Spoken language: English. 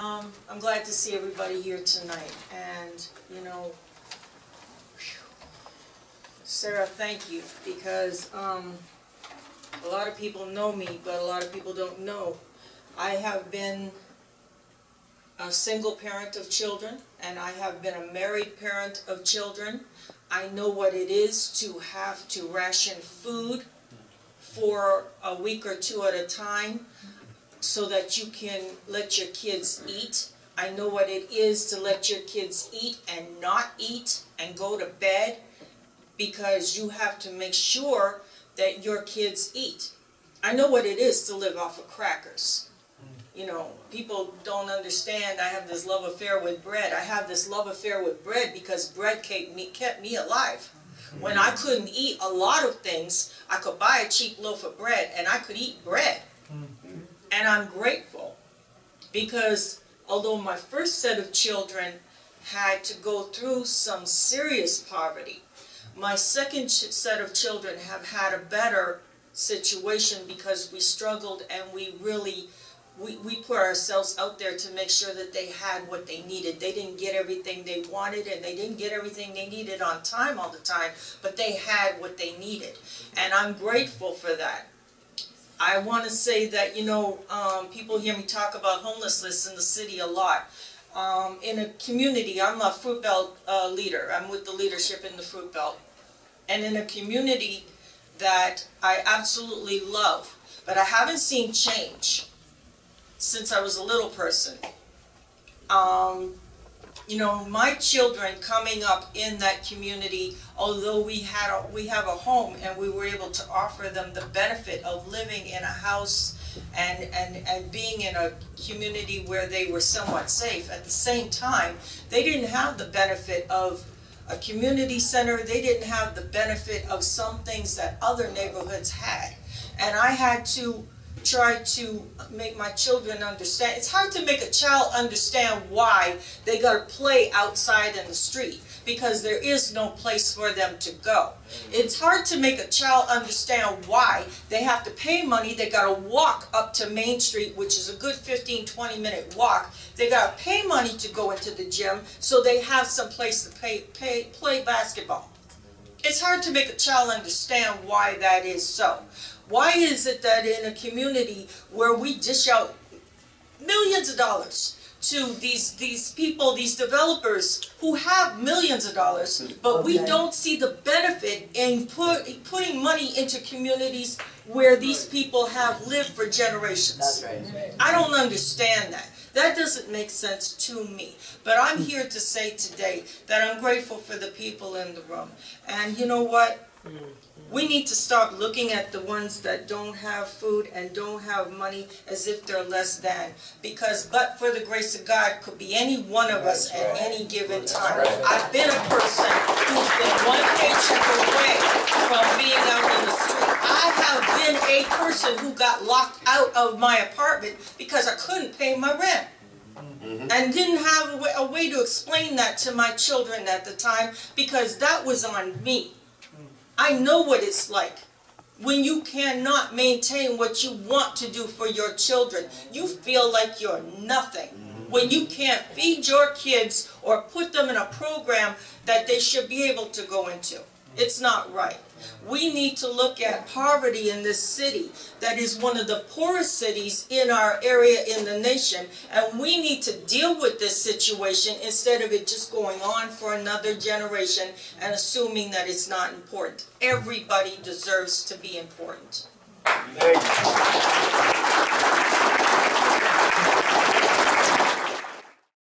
I'm glad to see everybody here tonight, and you know, Sarah, thank you, because a lot of people know me, but a lot of people don't know. I have been a single parent of children, and I have been a married parent of children. I know what it is to have to ration food for a week or two at a time so that you can let your kids eat. I know what it is to let your kids eat and not eat and go to bed, because you have to make sure that your kids eat. I know what it is to live off of crackers. You know, people don't understand I have this love affair with bread. I have this love affair with bread because bread kept me alive. When I couldn't eat a lot of things, I could buy a cheap loaf of bread and I could eat bread. And I'm grateful, because although my first set of children had to go through some serious poverty, my second set of children have had a better situation, because we struggled and we really we put ourselves out there to make sure that they had what they needed. They didn't get everything they wanted, and they didn't get everything they needed on time all the time, but they had what they needed. And I'm grateful for that. I want to say that, you know, people hear me talk about homelessness in the city a lot. In a community, I'm a Fruit Belt leader. I'm with the leadership in the Fruit Belt. And in a community that I absolutely love, but I haven't seen change since I was a little person. You know, my children coming up in that community, although we have a home and we were able to offer them the benefit of living in a house and being in a community where they were somewhat safe, at the same time, they didn't have the benefit of a community center. They didn't have the benefit of some things that other neighborhoods had. And I had to try to make my children understand. It's hard to make a child understand why they got to play outside in the street, because there is no place for them to go. It's hard to make a child understand why they have to pay money. They got to walk up to Main Street, which is a good 15-20 minute walk. They got to pay money to go into the gym so they have some place to play basketball. It's hard to make a child understand why that is so. Why is it that in a community where we dish out millions of dollars to these people, these developers who have millions of dollars, but we don't see the benefit in putting money into communities where these people have lived for generations? That's right. I don't understand that. That doesn't make sense to me. But I'm here to say today that I'm grateful for the people in the room. And you know what? We need to stop looking at the ones that don't have food and don't have money as if they're less than. Because but for the grace of God could be any one of us at any given time. I've been a person who's been one paycheck away from being out in the street. I have been a person who got locked out of my apartment because I couldn't pay my rent. And didn't have a way to explain that to my children at the time, because that was on me. I know what it's like when you cannot maintain what you want to do for your children. You feel like you're nothing. When you can't feed your kids or put them in a program that they should be able to go into. It's not right. We need to look at poverty in this city that is one of the poorest cities in our area in the nation, and we need to deal with this situation instead of it just going on for another generation and assuming that it's not important. Everybody deserves to be important. Thank you.